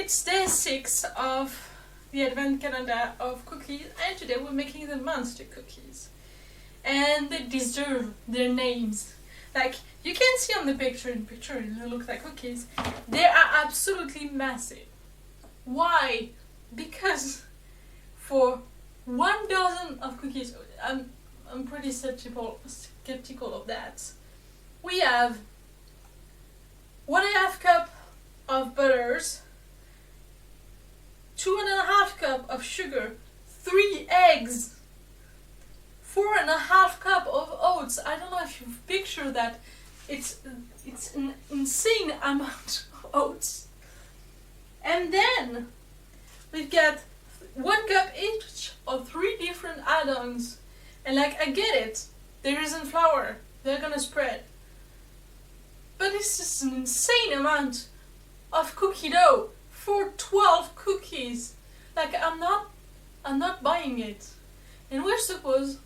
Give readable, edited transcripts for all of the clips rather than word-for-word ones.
It's day 6 of the advent calendar of cookies, and today we're making the monster cookies. And they deserve their names. Like, you can see on the picture, they look like cookies. They are absolutely massive. Why? Because for 1 dozen of cookies, I'm pretty skeptical of that. We have 1.5 cup of butters, 2.5 cup of sugar, 3 eggs, 4.5 cup of oats. I don't know if you picture that. It's an insane amount of oats. And then we've got 1 cup each of 3 different add-ons. And like, I get it, there isn't flour, they're gonna spread. But it's just an insane amount of cookie dough for 12 cookies. Like, I'm not buying it. And we're supposed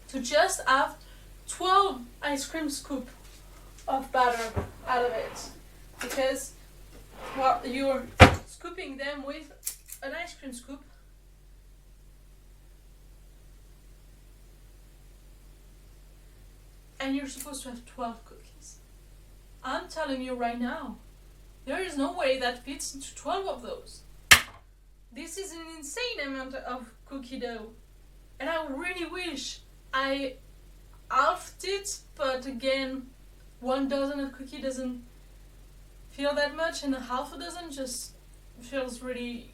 to just have 12 ice cream scoop of batter out of it. Because, well, you're scooping them with an ice cream scoop. And you're supposed to have 12 cookies. I'm telling you right now, there is no way that fits into 12 of those. This is an insane amount of cookie dough. And I really wish I halved it, but again, 1 dozen of cookie doesn't feel that much, and half a dozen just feels really,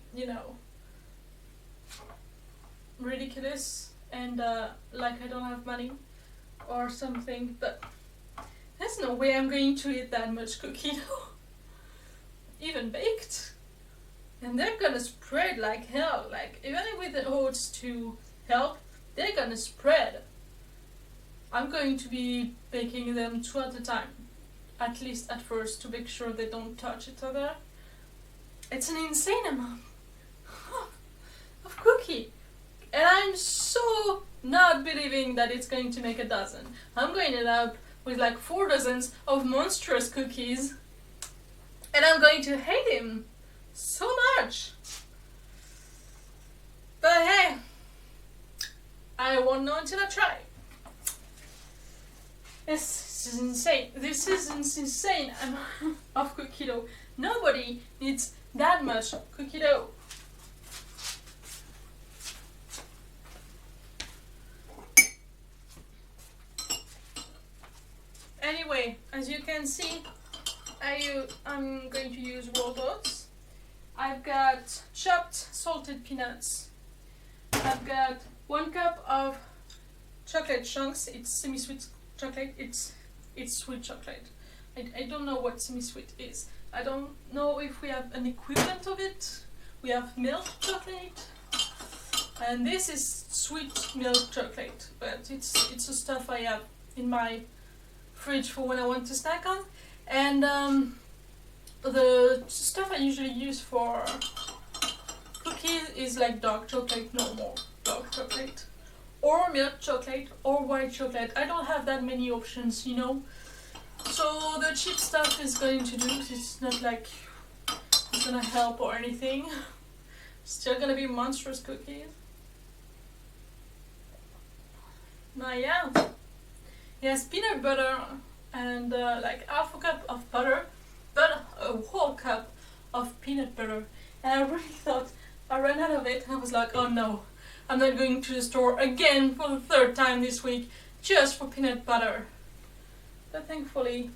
ridiculous, and like I don't have money or something. But there's no way I'm going to eat that much cookie dough, even baked. And they're gonna spread like hell. Like, even with the oats to help, they're gonna spread. I'm going to be baking them 2 at a time, at least at first, to make sure they don't touch each other. It's an insane amount of cookie. And I'm so not believing that it's going to make a dozen. I'm going to end up with like 4 dozens of monstrous cookies. And I'm going to hate him so much. But hey, I won't know until I try. This is insane. This is an insane amount of cookie dough. Nobody needs that much cookie dough. Anyway, as you can see, I'm going to use rolled oats. I've got chopped salted peanuts. I've got 1 cup of chocolate chunks. It's semi-sweet chocolate. It's sweet chocolate. I don't know what semi-sweet is. I don't know if we have an equivalent of it. We have milk chocolate, and this is sweet milk chocolate. But it's the stuff I have in my fridge for when I want to snack on. And the stuff I usually use for cookies is like dark chocolate, normal dark chocolate, or milk chocolate, or white chocolate. I don't have that many options, So the cheap stuff is going to do. It's not like it's gonna help or anything. Still gonna be monstrous cookies. Now yes, peanut butter and like half a cup of butter, but a whole cup of peanut butter. And I really thought I ran out of it, and I was like, oh no, I'm not going to the store again for the 3rd time this week just for peanut butter. But thankfully,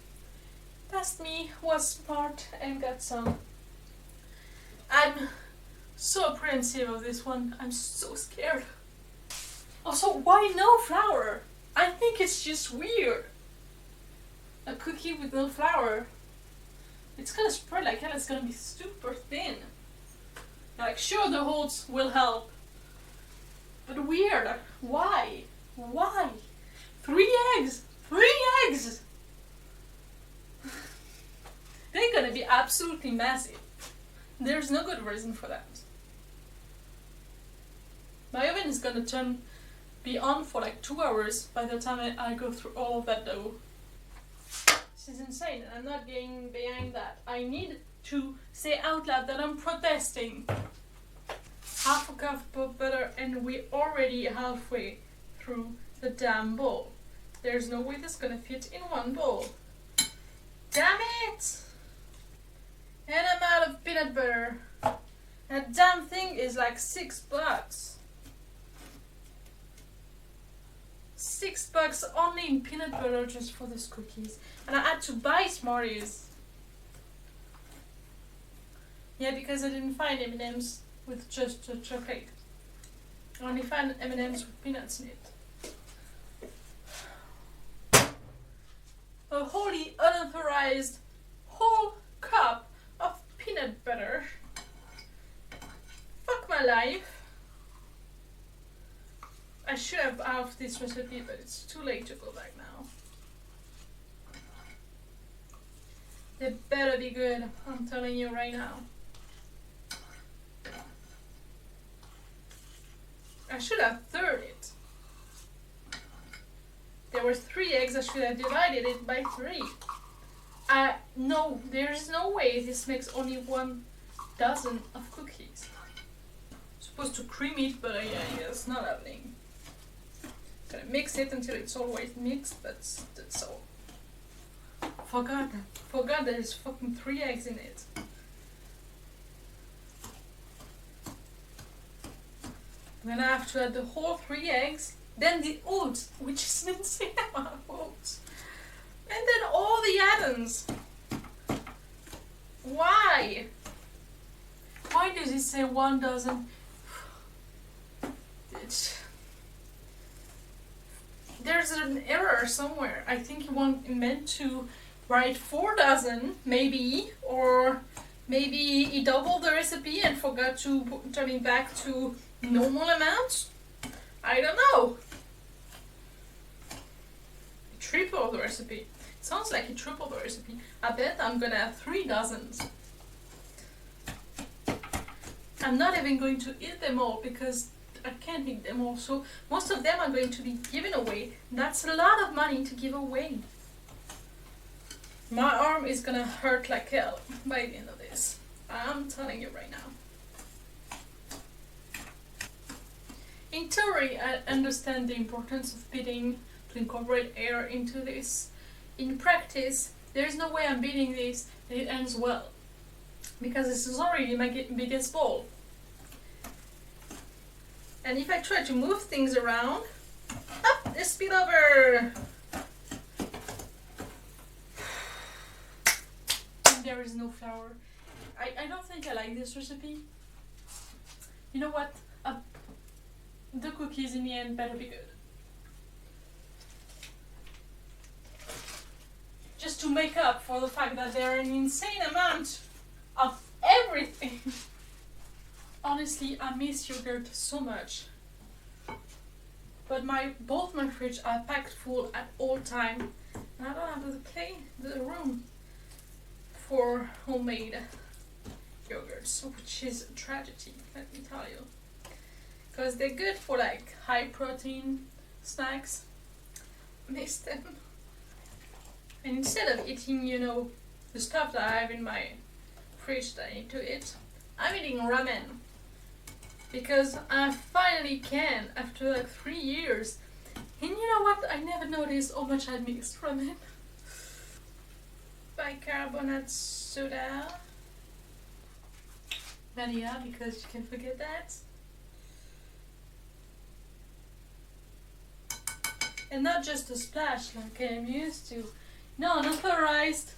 past me was smart and got some. I'm so apprehensive of this one. I'm so scared. Also, why no flour? I think it's just weird. A cookie with no flour. It's gonna spread like hell. It's gonna be super thin. Like, sure, the oats will help, but weird. Why? Why? 3 eggs! 3 eggs! They're gonna be absolutely massive. There's no good reason for that. My oven is gonna be on for like 2 hours by the time I go through all of that dough. This is insane, and I'm not getting behind that. I need to say out loud that I'm protesting. Half a cup of butter and we're already halfway through the damn bowl. There's no way this is gonna fit in one bowl. Damn it! And I'm out of peanut butter. That damn thing is like $6. $6 only in peanut butter just for these cookies. And I had to buy Smarties. Yeah, because I didn't find M&M's with just chocolate. I only found M&M's with peanuts in it. A wholly unauthorized whole cup of peanut butter. Fuck my life. I should have halved this recipe, but it's too late to go back now. They better be good, I'm telling you right now. I should have third it. There were 3 eggs, I should have divided it by 3. No, there's no way this makes only 1 dozen of cookies. Supposed to cream it, but yeah, it's not happening. Gonna mix it until it's always mixed, but that's all. Forgot there's fucking 3 eggs in it. I'm gonna have to add the whole 3 eggs, then the oats, which is an insane amount of oats, and then all the add-ons. Why? Why does it say 1 dozen? There's an error somewhere. I think you meant to write 4 dozen, maybe, or maybe he doubled the recipe and forgot to turn it back to normal amounts. I don't know. Triple the recipe. Sounds like he tripled the recipe. I bet I'm gonna have 3 dozens. I'm not even going to eat them all because I can't eat them all. So most of them are going to be given away. That's a lot of money to give away. My arm is gonna hurt like hell by the end of this. I'm telling you right now. In theory, I understand the importance of beating to incorporate air into this. In practice, there's no way I'm beating this and it ends well. Because this is already my biggest bowl. And if I try to move things around, up, they spill over. And there is no flour. I don't think I like this recipe. You know what? The cookies in the end better be good. Just to make up for the fact that they're an insane amount of everything. Honestly, I miss yogurt so much. But both my fridge are packed full at all time. And I don't have the room for homemade yogurts, which is a tragedy, let me tell you. Because they're good for like high protein snacks. Miss them. And instead of eating, the stuff that I have in my fridge that I need to eat, I'm eating ramen. Because I finally can after like 3 years. And you know what? I never noticed how much I mixed ramen. Bicarbonate soda. Vanilla, because you can forget that. And not just a splash like I'm used to. No, unauthorized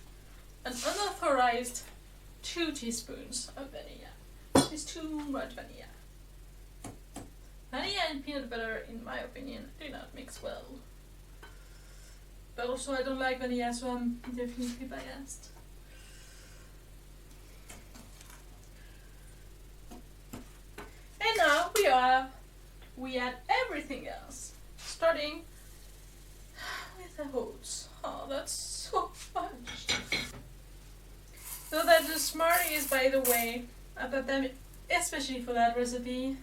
2 teaspoons of vanilla. It's too much vanilla. Vanilla and peanut butter, in my opinion, do not mix well. But also I don't like vanilla, so I'm definitely biased. And now we add everything else. Starting with the oats. Oh, that's so much. So that the Smarties, by the way, I bought them especially for that recipe.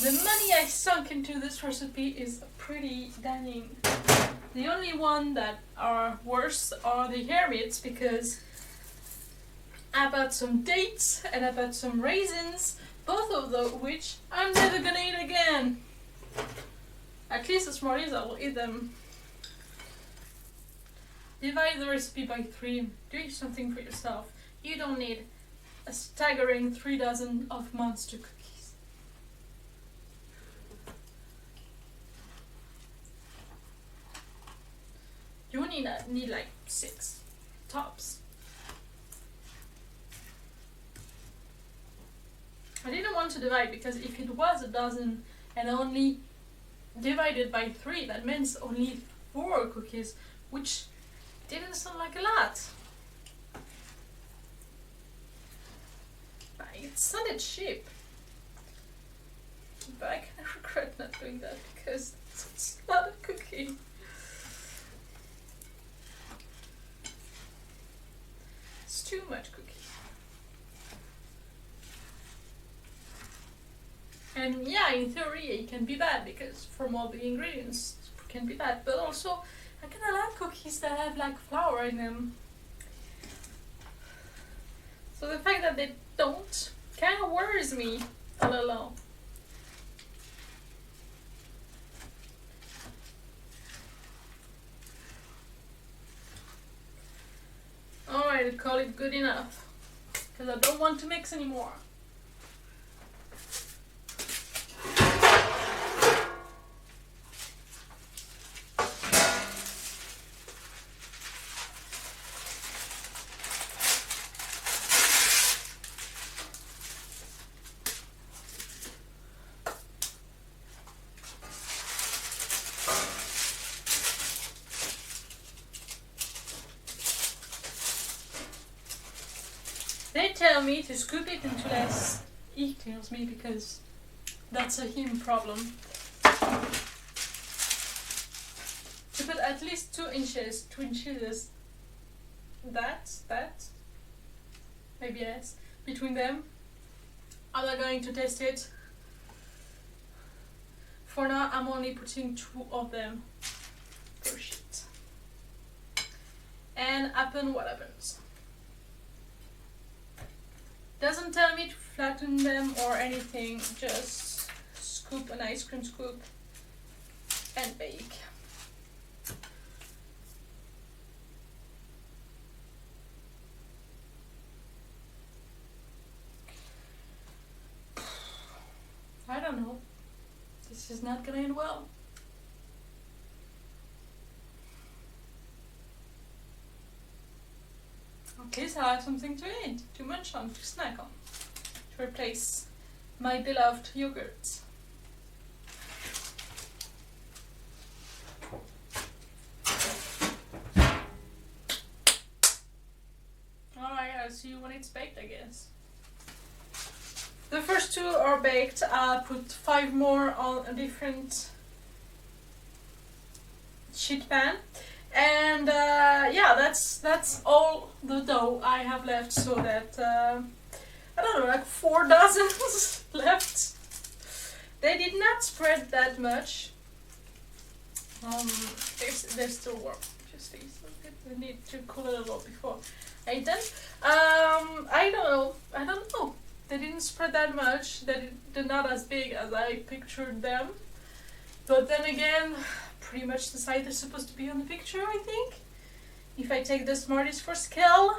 The money I sunk into this recipe is pretty damning. The only one that are worse are the hair mitts, because I bought some dates and I bought some raisins, both of which I'm never gonna eat again. At least the Smarties, I will eat them. Divide the recipe by 3. Do something for yourself. You don't need a staggering 3 dozen of monster cookies. You only need like 6 tops. I didn't want to divide because if it was a dozen and only divided by 3, that means only 4 cookies, which didn't sound like a lot. But it sounded cheap. But I kind of regret not doing that because it's a lot of cookie. It's too much cookie. And yeah, in theory it can be bad because from all the ingredients it can be bad, but also I kinda like cookies that have like flour in them. So the fact that they don't kinda worries me a little. Alright, I call it good enough because I don't want to mix anymore. They tell me to scoop it into less. He tells me because that's a him problem. To put at least 2 inches that, maybe less, between them. I'm not going to test it. For now, I'm only putting 2 of them per sheet. And happen what happens. Doesn't tell me to flatten them or anything, just scoop an ice cream scoop and bake. I don't know. This is not gonna end well. At least I have something to eat, to munch on, to snack on, to replace my beloved yogurt. Alright, I'll see you when it's baked, I guess. The first 2 are baked. I put 5 more on a different sheet pan. And yeah, that's all the dough I have left, so that I don't know, like 4 dozens left. They did not spread that much. They're still warm. Just these. I need to cool it a little before I eat them. I don't know. They didn't spread that much. They're not as big as I pictured them. But then again, pretty much the size they're supposed to be on the picture, I think. If I take the Smarties for scale.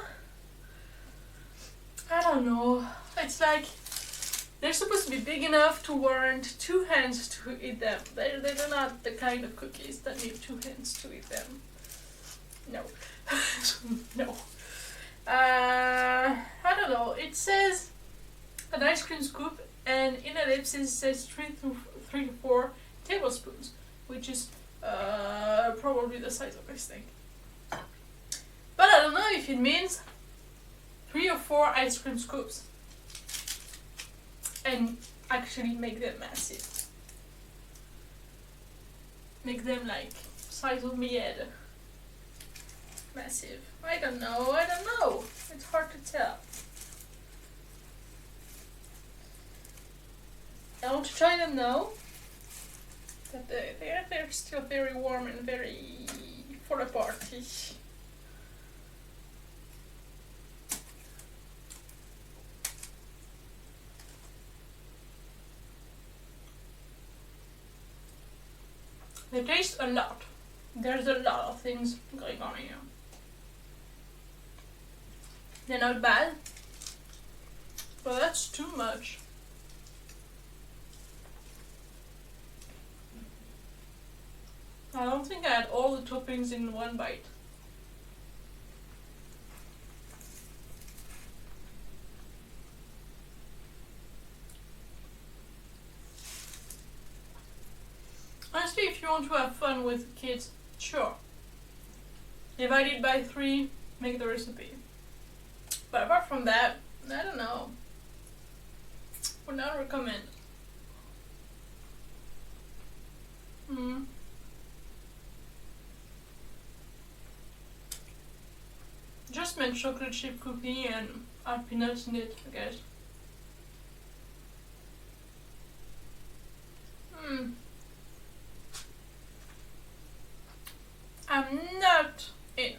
I don't know. It's like they're supposed to be big enough to warrant 2 hands to eat them. They're not the kind of cookies that need 2 hands to eat them. No. No. I don't know. It says an ice cream scoop, and in ellipses it says 3 to 4 tablespoons, which is probably the size of this thing. But I don't know if it means 3 or 4 ice cream scoops and actually make them massive. Make them like size of my head. Massive. I don't know. It's hard to tell. I want to try them now. But they're still very warm and very for the party. They taste a lot. There's a lot of things going on here. They're not bad, but that's too much. I don't think I had all the toppings in one bite. Honestly, if you want to have fun with kids, sure. Divide it by 3, make the recipe. But apart from that, I don't know. Would not recommend. Just make chocolate chip cookie and add peanuts in it, I guess. I'm not in.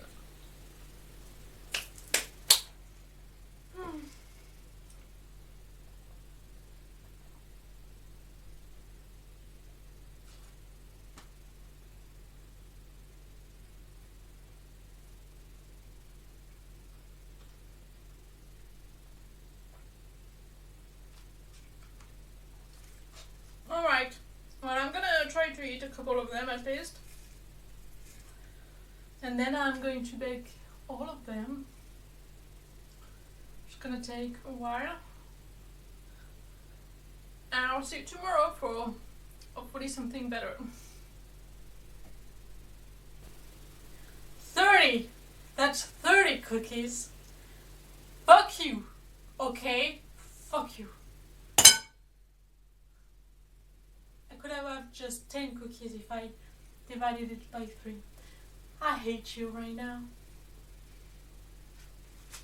Alright, well, I'm gonna try to eat a couple of them at least. And then I'm going to bake all of them. It's gonna take a while. And I'll see you tomorrow for hopefully something better. 30! That's 30 cookies. Fuck you! Okay? Fuck you. I could have just 10 cookies if I divided it by 3. I hate you right now.